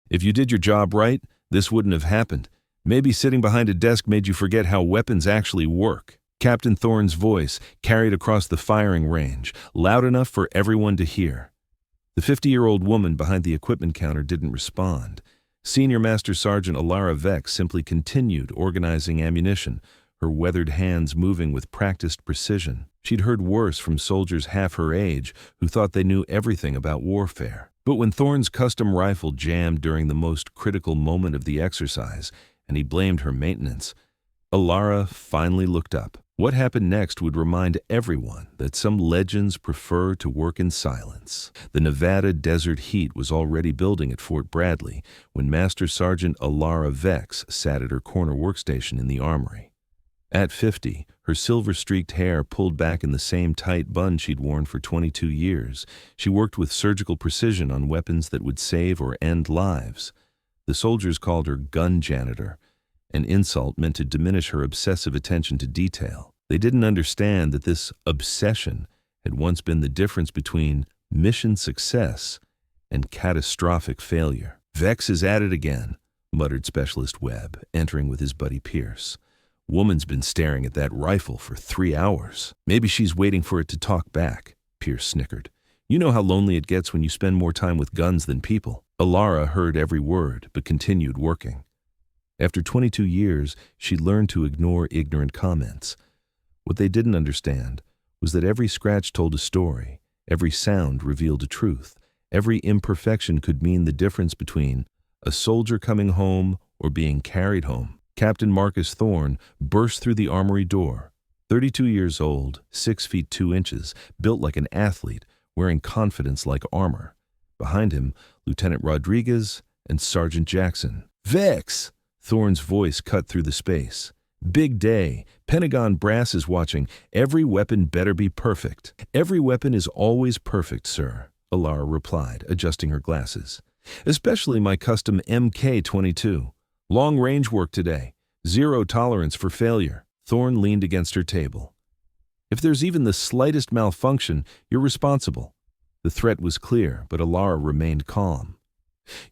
If you did your job right, this wouldn't have happened. Maybe sitting behind a desk made you forget how weapons actually work. Captain Thorne's voice carried across the firing range, loud enough for everyone to hear. The 50-year-old woman behind the equipment counter didn't respond. Senior Master Sergeant Elara Vex simply continued organizing ammunition, her weathered hands moving with practiced precision. She'd heard worse from soldiers half her age who thought they knew everything about warfare. But when Thorne's custom rifle jammed during the most critical moment of the exercise, and he blamed her maintenance, Elara finally looked up. What happened next would remind everyone that some legends prefer to work in silence. The Nevada desert heat was already building at Fort Bradley when Master Sergeant Elara Vex sat at her corner workstation in the armory. At 50, her silver-streaked hair pulled back in the same tight bun she'd worn for 22 years, she worked with surgical precision on weapons that would save or end lives. The soldiers called her gun janitor, an insult meant to diminish her obsessive attention to detail. They didn't understand that this obsession had once been the difference between mission success and catastrophic failure. "Vex is at it again," muttered Specialist Webb, entering with his buddy Pierce. "Woman's been staring at that rifle for 3 hours. Maybe she's waiting for it to talk back," Pierce snickered. "You know how lonely it gets when you spend more time with guns than people." Elara heard every word, but continued working. After 22 years, she'd learned to ignore ignorant comments. What they didn't understand was that every scratch told a story, every sound revealed a truth, every imperfection could mean the difference between a soldier coming home or being carried home. Captain Marcus Thorne burst through the armory door. 32 years old, 6 feet 2 inches, built like an athlete, wearing confidence like armor. Behind him, Lieutenant Rodriguez and Sergeant Jackson. "Vex!" Thorne's voice cut through the space. "Big day. Pentagon brass is watching. Every weapon better be perfect." "Every weapon is always perfect, sir," Elara replied, adjusting her glasses. "Especially my custom MK-22. Long-range work today. Zero tolerance for failure." Thorne leaned against her table. "If there's even the slightest malfunction, you're responsible." The threat was clear, but Elara remained calm.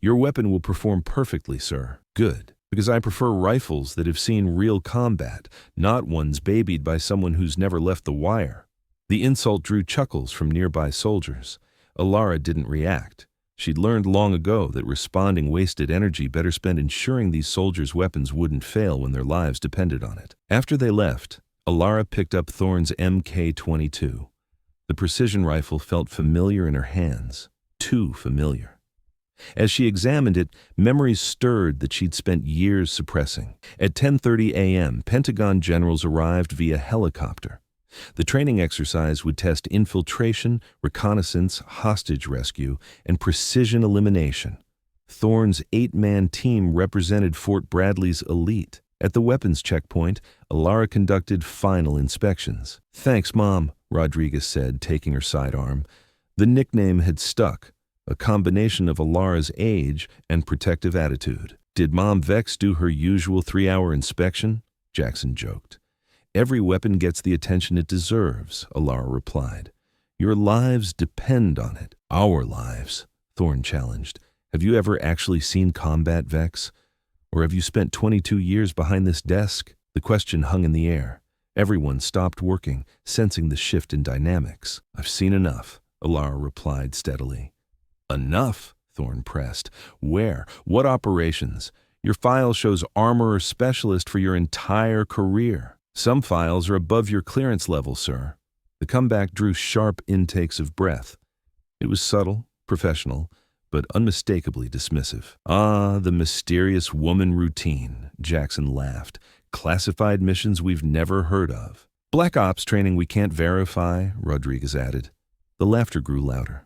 "Your weapon will perform perfectly, sir." "Good. Because I prefer rifles that have seen real combat, not ones babied by someone who's never left the wire." The insult drew chuckles from nearby soldiers. Elara didn't react. She'd learned long ago that responding wasted energy better spent ensuring these soldiers' weapons wouldn't fail when their lives depended on it. After they left, Elara picked up Thorne's MK-22. The precision rifle felt familiar in her hands, too familiar. As she examined it, memories stirred that she'd spent years suppressing. At 10:30 a.m., Pentagon generals arrived via helicopter. The training exercise would test infiltration, reconnaissance, hostage rescue, and precision elimination. Thorne's 8-man team represented Fort Bradley's elite. At the weapons checkpoint, Elara conducted final inspections. "Thanks, Mom," Rodriguez said, taking her sidearm. The nickname had stuck. A combination of Elara's age and protective attitude. "Did Mom Vex do her usual 3-hour inspection?" Jackson joked. "Every weapon gets the attention it deserves," Elara replied. "Your lives depend on it." "Our lives," Thorne challenged. "Have you ever actually seen combat, Vex? Or have you spent 22 years behind this desk?" The question hung in the air. Everyone stopped working, sensing the shift in dynamics. "I've seen enough," Elara replied steadily. "Enough?" Thorne pressed. "Where? What operations? Your file shows armorer specialist for your entire career. Some files are above your clearance level, sir." The comeback drew sharp intakes of breath. It was subtle, professional, but unmistakably dismissive. "Ah, the mysterious woman routine," Jackson laughed. "Classified missions we've never heard of." "Black Ops training we can't verify," Rodriguez added. The laughter grew louder.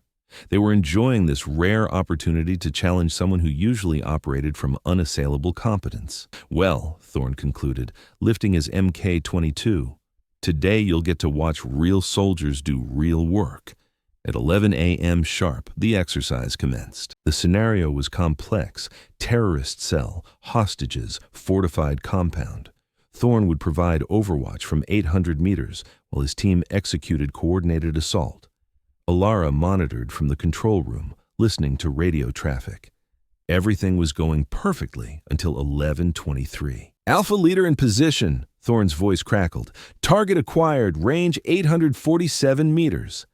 They were enjoying this rare opportunity to challenge someone who usually operated from unassailable competence. "Well," Thorne concluded, lifting his MK-22, "today you'll get to watch real soldiers do real work." At 11 a.m. sharp, the exercise commenced. The scenario was complex: terrorist cell, hostages, fortified compound. Thorne would provide overwatch from 800 meters while his team executed coordinated assault. Elara monitored from the control room, listening to radio traffic. Everything was going perfectly until 11:23. Alpha leader in position, Thorne's voice crackled. Target acquired, range 847 meters.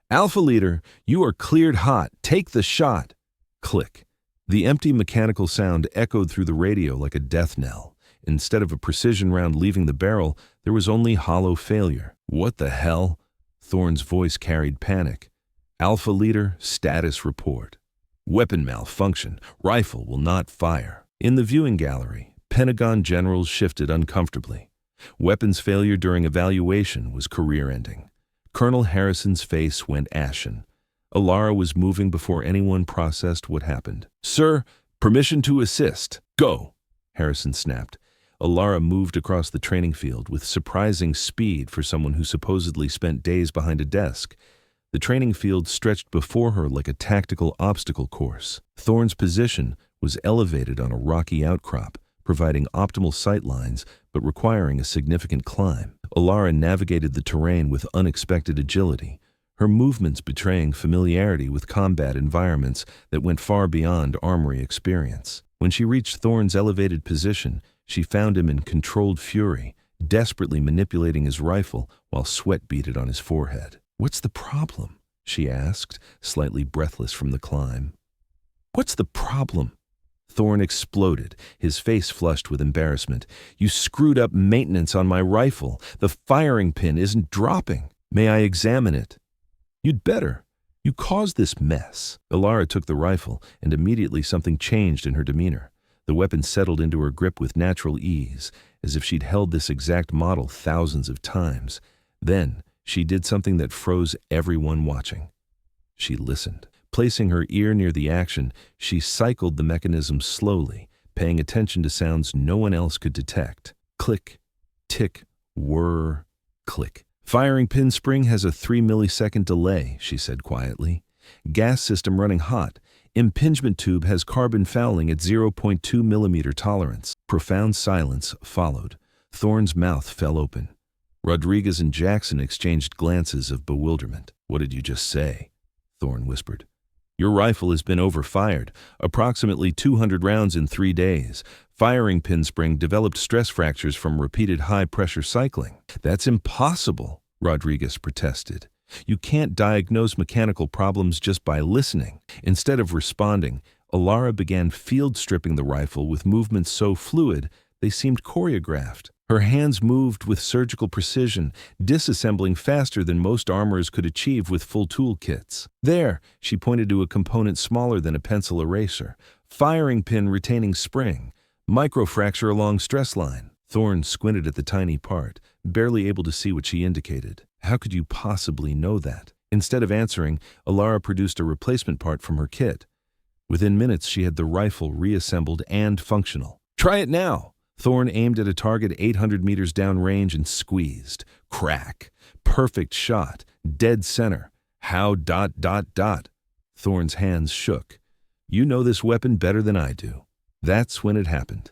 Alpha leader, you are cleared hot. Take the shot. Click. The empty mechanical sound echoed through the radio like a death knell. Instead of a precision round leaving the barrel, there was only hollow failure. What the hell? Thorne's voice carried panic. Alpha leader, status report. Weapon malfunction. Rifle will not fire. In the viewing gallery, Pentagon generals shifted uncomfortably. Weapons failure during evaluation was career-ending. Colonel Harrison's face went ashen. Elara was moving before anyone processed what happened. Sir, permission to assist. Go, Harrison snapped. Elara moved across the training field with surprising speed for someone who supposedly spent days behind a desk. The training field stretched before her like a tactical obstacle course. Thorne's position was elevated on a rocky outcrop, providing optimal sight lines but requiring a significant climb. Elara navigated the terrain with unexpected agility, her movements betraying familiarity with combat environments that went far beyond armory experience. When she reached Thorne's elevated position, she found him in controlled fury, desperately manipulating his rifle while sweat beaded on his forehead. What's the problem? She asked, slightly breathless from the climb. What's the problem? Thorne exploded, his face flushed with embarrassment. You screwed up maintenance on my rifle. The firing pin isn't dropping. May I examine it? You'd better. You caused this mess. Elara took the rifle, and immediately something changed in her demeanor. The weapon settled into her grip with natural ease, as if she'd held this exact model thousands of times. Then, she did something that froze everyone watching. She listened. Placing her ear near the action, she cycled the mechanism slowly, paying attention to sounds no one else could detect. Click, tick, whir, click. Firing pin spring has a 3-millisecond delay, she said quietly. Gas system running hot. Impingement tube has carbon fouling at 0.2 millimeter tolerance. Profound silence followed. Thorne's mouth fell open. Rodriguez and Jackson exchanged glances of bewilderment. What did you just say? Thorne whispered. Your rifle has been overfired, approximately 200 rounds in 3 days. Firing pin spring developed stress fractures from repeated high-pressure cycling. That's impossible, Rodriguez protested. You can't diagnose mechanical problems just by listening. Instead of responding, Elara began field-stripping the rifle with movements so fluid they seemed choreographed. Her hands moved with surgical precision, disassembling faster than most armorers could achieve with full toolkits. There, she pointed to a component smaller than a pencil eraser. Firing pin retaining spring. Microfracture along stress line. Thorne squinted at the tiny part, barely able to see what she indicated. How could you possibly know that? Instead of answering, Elara produced a replacement part from her kit. Within minutes, she had the rifle reassembled and functional. Try it now! Thorne aimed at a target 800 meters downrange and squeezed. Crack. Perfect shot. Dead center. How ... Thorne's hands shook. You know this weapon better than I do. That's when it happened.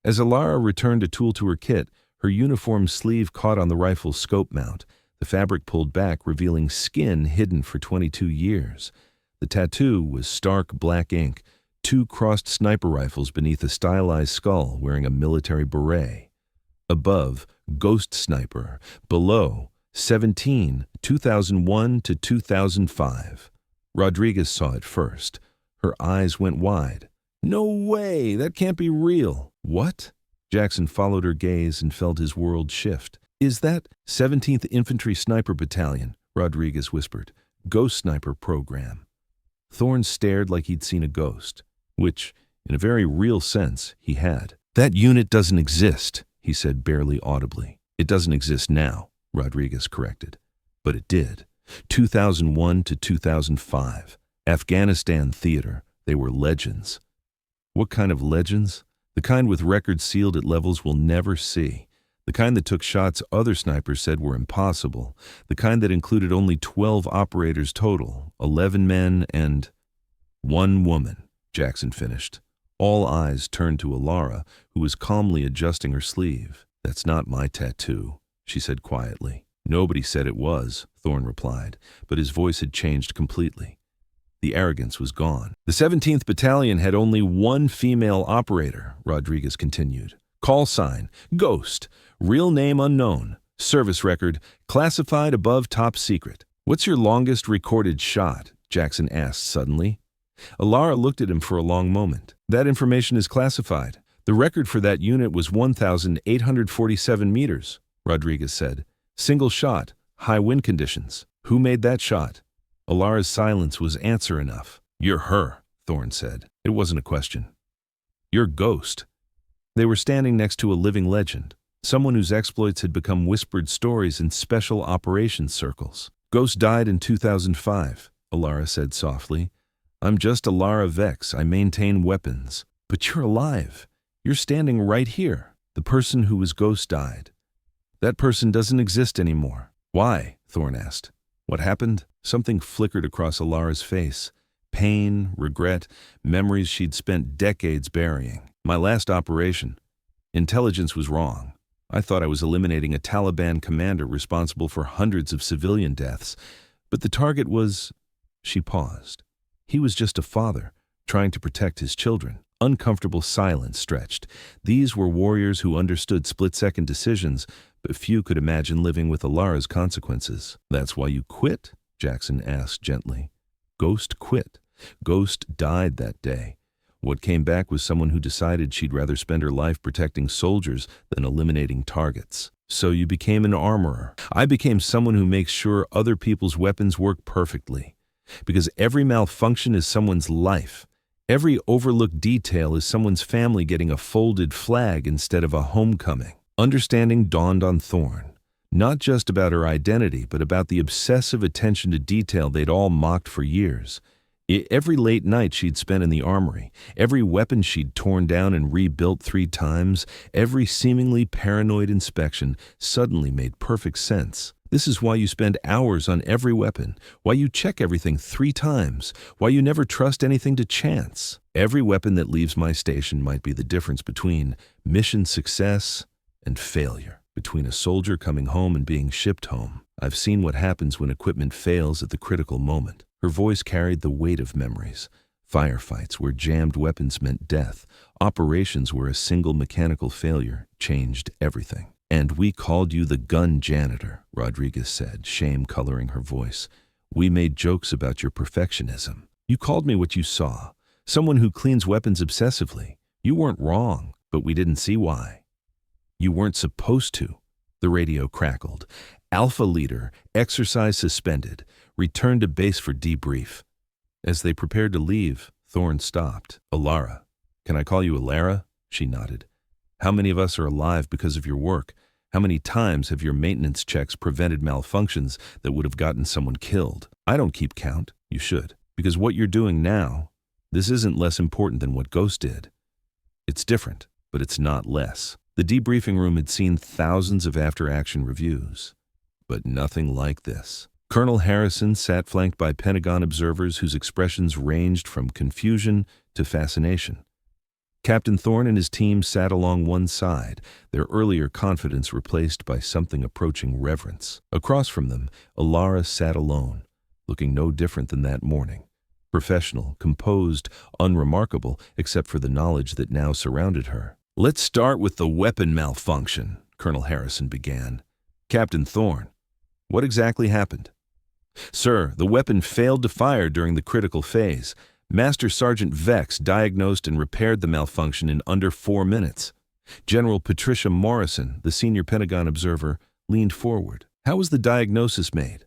As Elara returned a tool to her kit, her uniform sleeve caught on the rifle's scope mount. The fabric pulled back, revealing skin hidden for 22 years. The tattoo was stark black ink, 2 crossed sniper rifles beneath a stylized skull wearing a military beret. Above, Ghost Sniper. Below, 17, 2001 to 2005. Rodriguez saw it first. Her eyes went wide. No way! That can't be real! What? Jackson followed her gaze and felt his world shift. Is that 17th Infantry Sniper Battalion? Rodriguez whispered. Ghost Sniper program. Thorne stared like he'd seen a ghost. Which, in a very real sense, he had. That unit doesn't exist, he said barely audibly. It doesn't exist now, Rodriguez corrected. But it did. 2001 to 2005. Afghanistan theater. They were legends. What kind of legends? The kind with records sealed at levels we'll never see. The kind that took shots other snipers said were impossible. The kind that included only 12 operators total, 11 men and 1 woman. Jackson finished. All eyes turned to Elara, who was calmly adjusting her sleeve. That's not my tattoo, she said quietly. Nobody said it was, Thorne replied, but his voice had changed completely. The arrogance was gone. The 17th Battalion had only one female operator, Rodriguez continued. Call sign, Ghost. Real name unknown. Service record, classified above top secret. What's your longest recorded shot? Jackson asked suddenly. Elara looked at him for a long moment. That information is classified. The record for that unit was 1,847 meters, Rodriguez said. Single shot, high wind conditions. Who made that shot? Alara's silence was answer enough. You're her, Thorne said. It wasn't a question. You're Ghost. They were standing next to a living legend, someone whose exploits had become whispered stories in special operations circles. Ghost died in 2005, Elara said softly. I'm just Elara Vex. I maintain weapons. But you're alive. You're standing right here. The person who was Ghost died. That person doesn't exist anymore. Why? Thorne asked. What happened? Something flickered across Alara's face. Pain, regret, memories she'd spent decades burying. My last operation. Intelligence was wrong. I thought I was eliminating a Taliban commander responsible for hundreds of civilian deaths. But the target was... She paused. He was just a father, trying to protect his children. Uncomfortable silence stretched. These were warriors who understood split-second decisions, but few could imagine living with Alara's consequences. That's why you quit? Jackson asked gently. Ghost quit. Ghost died that day. What came back was someone who decided she'd rather spend her life protecting soldiers than eliminating targets. So you became an armorer. I became someone who makes sure other people's weapons work perfectly. Because every malfunction is someone's life. Every overlooked detail is someone's family getting a folded flag instead of a homecoming. Understanding dawned on Thorne. Not just about her identity, but about the obsessive attention to detail they'd all mocked for years. Every late night she'd spent in the armory, every weapon she'd torn down and rebuilt 3 times, every seemingly paranoid inspection suddenly made perfect sense. This is why you spend hours on every weapon, why you check everything 3 times, why you never trust anything to chance. Every weapon that leaves my station might be the difference between mission success and failure, between a soldier coming home and being shipped home. I've seen what happens when equipment fails at the critical moment. Her voice carried the weight of memories. Firefights where jammed weapons meant death. Operations where a single mechanical failure changed everything. And we called you the gun janitor, Rodriguez said, shame coloring her voice. We made jokes about your perfectionism. You called me what you saw, someone who cleans weapons obsessively. You weren't wrong, but we didn't see why. You weren't supposed to. The radio crackled. Alpha leader, exercise suspended. Return to base for debrief. As they prepared to leave, Thorne stopped. Elara. Can I call you Elara? She nodded. How many of us are alive because of your work? How many times have your maintenance checks prevented malfunctions that would have gotten someone killed? I don't keep count. You should. Because what you're doing now, this isn't less important than what Ghost did. It's different, but it's not less. The debriefing room had seen thousands of after-action reviews, but nothing like this. Colonel Harrison sat flanked by Pentagon observers whose expressions ranged from confusion to fascination. Captain Thorne and his team sat along one side, their earlier confidence replaced by something approaching reverence. Across from them, Elara sat alone, looking no different than that morning. Professional, composed, unremarkable, except for the knowledge that now surrounded her. Let's start with the weapon malfunction, Colonel Harrison began. Captain Thorne, what exactly happened? Sir, the weapon failed to fire during the critical phase. Master Sergeant Vex diagnosed and repaired the malfunction in under 4 minutes. General Patricia Morrison, the senior Pentagon observer, leaned forward. How was the diagnosis made?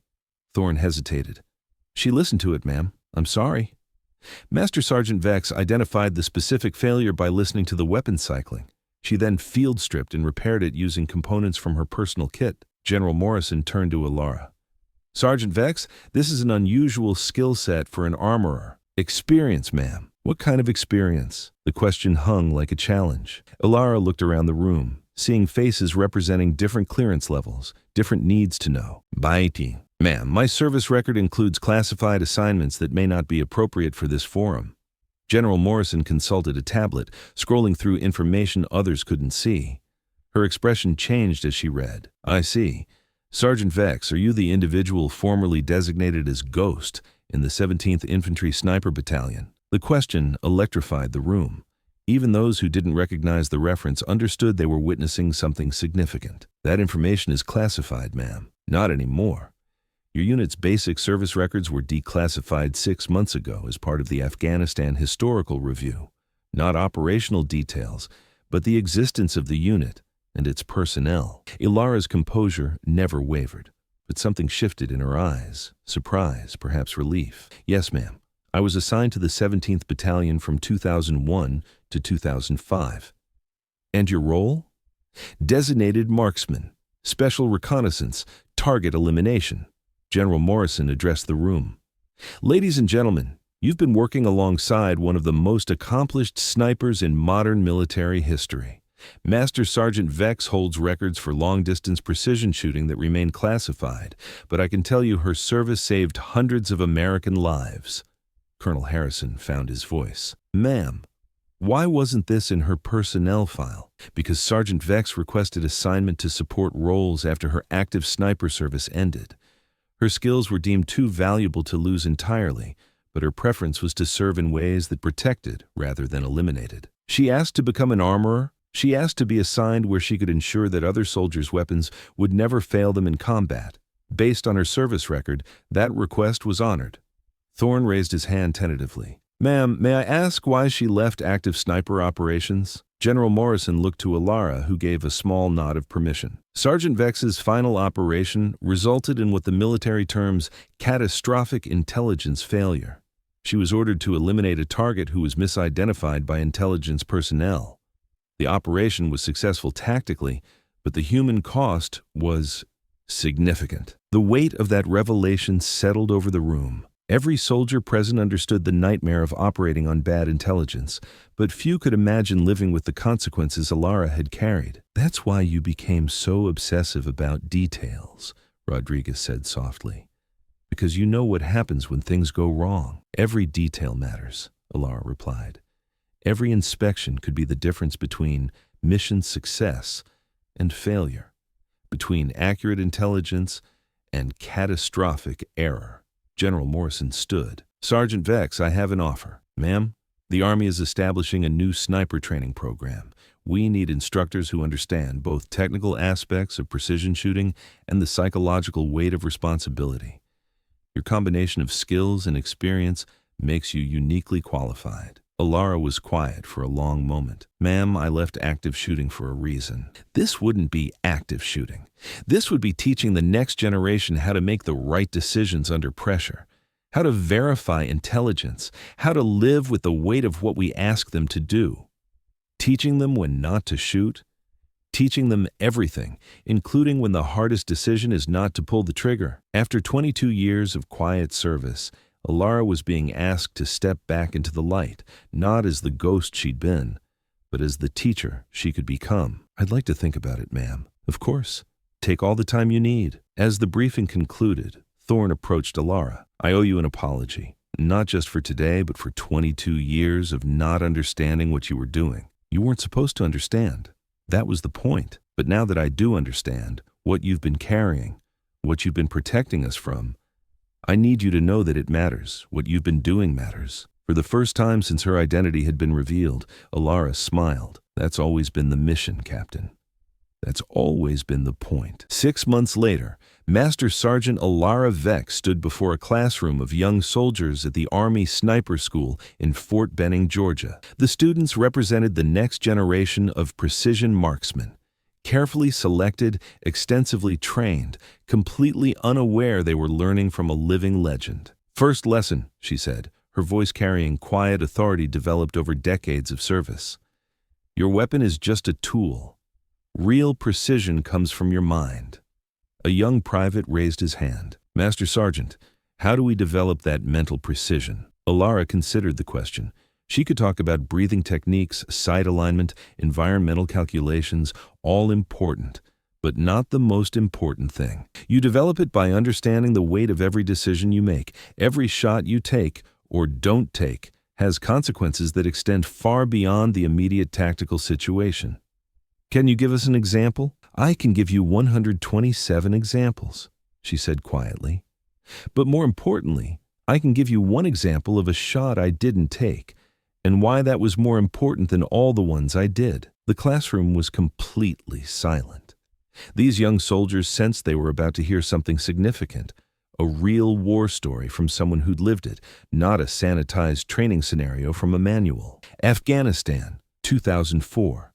Thorne hesitated. She listened to it, ma'am. I'm sorry. Master Sergeant Vex identified the specific failure by listening to the weapon cycling. She then field stripped and repaired it using components from her personal kit. General Morrison turned to Elara. Sergeant Vex, this is an unusual skill set for an armorer. Experience, ma'am. What kind of experience? The question hung like a challenge. Elara looked around the room, seeing faces representing different clearance levels, different needs to know. Biting. Ma'am, my service record includes classified assignments that may not be appropriate for this forum. General Morrison consulted a tablet, scrolling through information others couldn't see. Her expression changed as she read. I see. Sergeant Vex, are you the individual formerly designated as Ghost in the 17th Infantry Sniper Battalion. The question electrified the room. Even those who didn't recognize the reference understood they were witnessing something significant. That information is classified, ma'am. Not anymore. Your unit's basic service records were declassified 6 months ago as part of the Afghanistan Historical Review. Not operational details, but the existence of the unit and its personnel. Elara's composure never wavered, but something shifted in her eyes. Surprise, perhaps relief. Yes, ma'am. I was assigned to the 17th Battalion from 2001 to 2005. And your role? Designated marksman, special reconnaissance, target elimination. General Morrison addressed the room. Ladies and gentlemen, you've been working alongside one of the most accomplished snipers in modern military history. Master Sergeant Vex holds records for long-distance precision shooting that remain classified, but I can tell you her service saved hundreds of American lives. Colonel Harrison found his voice. Ma'am, why wasn't this in her personnel file? Because Sergeant Vex requested assignment to support roles after her active sniper service ended. Her skills were deemed too valuable to lose entirely, but her preference was to serve in ways that protected rather than eliminated. She asked to become an armorer. She asked to be assigned where she could ensure that other soldiers' weapons would never fail them in combat. Based on her service record, that request was honored. Thorne raised his hand tentatively. Ma'am, may I ask why she left active sniper operations? General Morrison looked to Elara, who gave a small nod of permission. Sergeant Vex's final operation resulted in what the military terms catastrophic intelligence failure. She was ordered to eliminate a target who was misidentified by intelligence personnel. The operation was successful tactically, but the human cost was significant. The weight of that revelation settled over the room. Every soldier present understood the nightmare of operating on bad intelligence, but few could imagine living with the consequences Elara had carried. That's why you became so obsessive about details, Rodriguez said softly. Because you know what happens when things go wrong. Every detail matters, Elara replied. Every inspection could be the difference between mission success and failure, between accurate intelligence and catastrophic error. General Morrison stood. Sergeant Vex, I have an offer. Ma'am, the Army is establishing a new sniper training program. We need instructors who understand both technical aspects of precision shooting and the psychological weight of responsibility. Your combination of skills and experience makes you uniquely qualified. Elara was quiet for a long moment. Ma'am, I left active shooting for a reason. This wouldn't be active shooting. This would be teaching the next generation how to make the right decisions under pressure, how to verify intelligence, how to live with the weight of what we ask them to do. Teaching them when not to shoot, teaching them everything, including when the hardest decision is not to pull the trigger. After 22 years of quiet service, Elara was being asked to step back into the light, not as the ghost she'd been, but as the teacher she could become. I'd like to think about it, ma'am. Of course. Take all the time you need. As the briefing concluded, Thorne approached Elara. I owe you an apology, not just for today, but for 22 years of not understanding what you were doing. You weren't supposed to understand. That was the point. But now that I do understand what you've been carrying, what you've been protecting us from, I need you to know that it matters. What you've been doing matters. For the first time since her identity had been revealed, Elara smiled. That's always been the mission, Captain. That's always been the point. 6 months later, Master Sergeant Elara Vex stood before a classroom of young soldiers at the Army Sniper School in Fort Benning, Georgia. The students represented the next generation of precision marksmen. Carefully selected, extensively trained, completely unaware they were learning from a living legend. First lesson, she said, her voice carrying quiet authority developed over decades of service. Your weapon is just a tool. Real precision comes from your mind. A young private raised his hand. Master Sergeant, how do we develop that mental precision? Elara considered the question. She could talk about breathing techniques, sight alignment, environmental calculations, all important, but not the most important thing. You develop it by understanding the weight of every decision you make. Every shot you take, or don't take, has consequences that extend far beyond the immediate tactical situation. Can you give us an example? I can give you 127 examples, she said quietly. But more importantly, I can give you one example of a shot I didn't take, and why that was more important than all the ones I did. The classroom was completely silent. These young soldiers sensed they were about to hear something significant, a real war story from someone who'd lived it, not a sanitized training scenario from a manual. Afghanistan, 2004.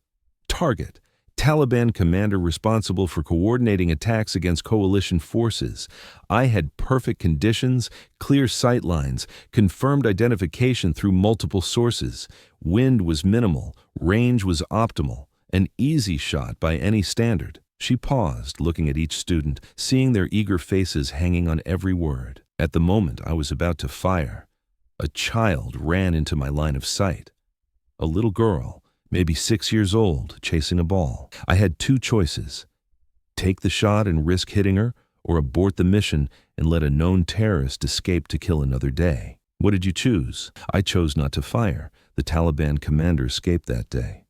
Target: Taliban commander responsible for coordinating attacks against coalition forces. I had perfect conditions, clear sight lines, confirmed identification through multiple sources. Wind was minimal, range was optimal, an easy shot by any standard. She paused, looking at each student, seeing their eager faces hanging on every word. At the moment I was about to fire, a child ran into my line of sight. A little girl, maybe 6 years old, chasing a ball. I had two choices: take the shot and risk hitting her, or abort the mission and let a known terrorist escape to kill another day. What did you choose? I chose not to fire. The Taliban commander escaped that day.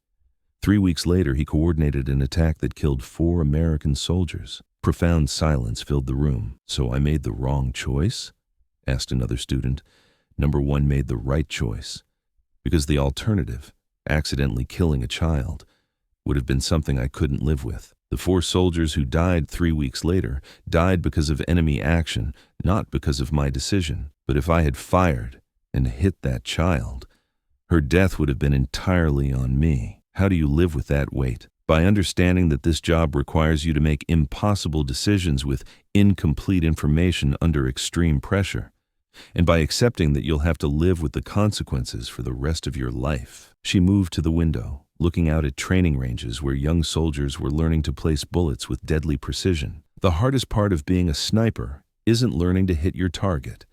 3 weeks later, he coordinated an attack that killed 4 American soldiers. Profound silence filled the room. So I made the wrong choice? Asked another student. Number 1 made the right choice, because the alternative, accidentally killing a child, would have been something I couldn't live with. The 4 soldiers who died 3 weeks later died because of enemy action, not because of my decision. But if I had fired and hit that child, her death would have been entirely on me. How do you live with that weight? By understanding that this job requires you to make impossible decisions with incomplete information under extreme pressure, and by accepting that you'll have to live with the consequences for the rest of your life. She moved to the window, looking out at training ranges where young soldiers were learning to place bullets with deadly precision. The hardest part of being a sniper isn't learning to hit your target.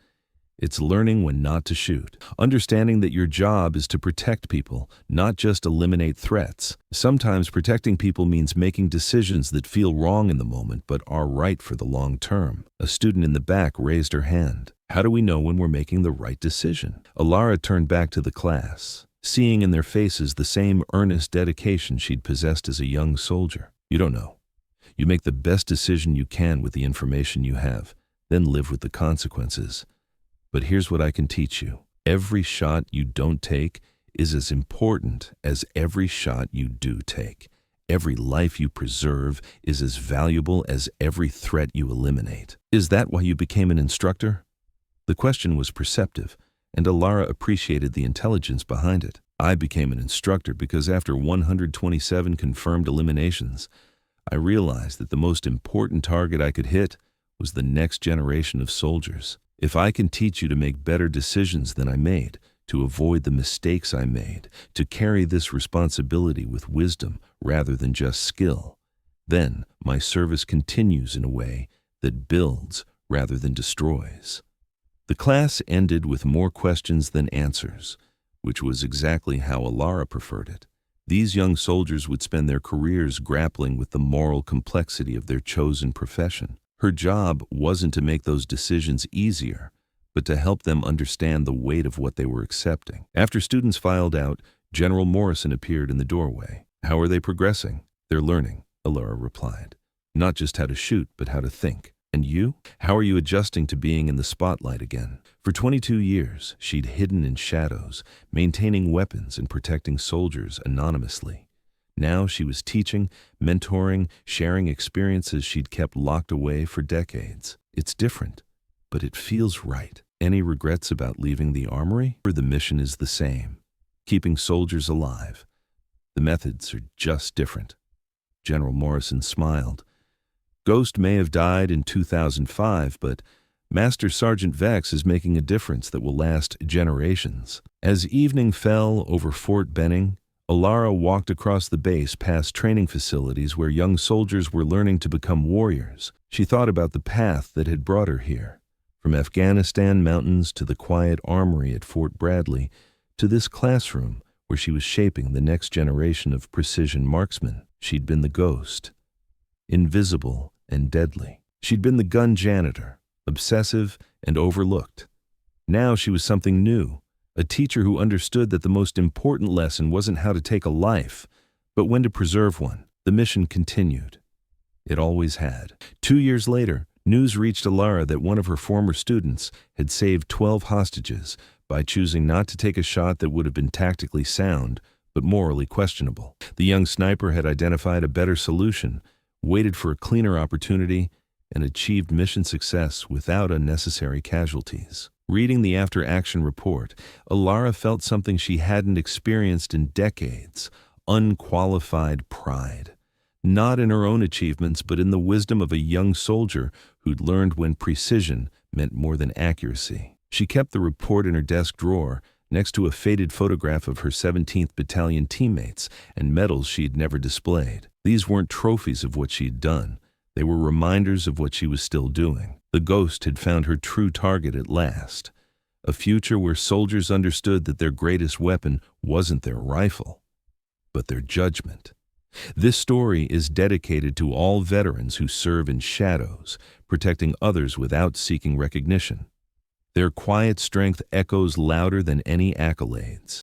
It's learning when not to shoot. Understanding that your job is to protect people, not just eliminate threats. Sometimes protecting people means making decisions that feel wrong in the moment but are right for the long term. A student in the back raised her hand. How do we know when we're making the right decision? Elara turned back to the class, seeing in their faces the same earnest dedication she'd possessed as a young soldier. You don't know. You make the best decision you can with the information you have, then live with the consequences. But here's what I can teach you. Every shot you don't take is as important as every shot you do take. Every life you preserve is as valuable as every threat you eliminate. Is that why you became an instructor? The question was perceptive, and Elara appreciated the intelligence behind it. I became an instructor because after 127 confirmed eliminations, I realized that the most important target I could hit was the next generation of soldiers. If I can teach you to make better decisions than I made, to avoid the mistakes I made, to carry this responsibility with wisdom rather than just skill, then my service continues in a way that builds rather than destroys. The class ended with more questions than answers, which was exactly how Elara preferred it. These young soldiers would spend their careers grappling with the moral complexity of their chosen profession. Her job wasn't to make those decisions easier, but to help them understand the weight of what they were accepting. After students filed out, General Morrison appeared in the doorway. How are they progressing? They're learning, Elara replied. Not just how to shoot, but how to think. And you? How are you adjusting to being in the spotlight again? For 22 years, she'd hidden in shadows, maintaining weapons and protecting soldiers anonymously. Now she was teaching, mentoring, sharing experiences she'd kept locked away for decades. It's different, but it feels right. Any regrets about leaving the armory? Or the mission is the same, keeping soldiers alive. The methods are just different. General Morrison smiled. Ghost may have died in 2005, but Master Sergeant Vex is making a difference that will last generations. As evening fell over Fort Benning, Elara walked across the base past training facilities where young soldiers were learning to become warriors. She thought about the path that had brought her here, from Afghanistan mountains to the quiet armory at Fort Bradley, to this classroom where she was shaping the next generation of precision marksmen. She'd been the ghost, invisible and deadly. She'd been the gun janitor, obsessive and overlooked. Now she was something new. A teacher who understood that the most important lesson wasn't how to take a life, but when to preserve one. The mission continued. It always had. 2 years later, News reached Elara that one of her former students had saved 12 hostages by choosing not to take a shot that would have been tactically sound, but morally questionable. The young sniper had identified a better solution, waited for a cleaner opportunity, and achieved mission success without unnecessary casualties. Reading the after-action report, Elara felt something she hadn't experienced in decades: unqualified pride. Not in her own achievements, but in the wisdom of a young soldier who'd learned when precision meant more than accuracy. She kept the report in her desk drawer, next to a faded photograph of her 17th Battalion teammates and medals she'd never displayed. These weren't trophies of what she'd done. They were reminders of what she was still doing. The ghost had found her true target at last. A future where soldiers understood that their greatest weapon wasn't their rifle, but their judgment. This story is dedicated to all veterans who serve in shadows, protecting others without seeking recognition. Their quiet strength echoes louder than any accolades.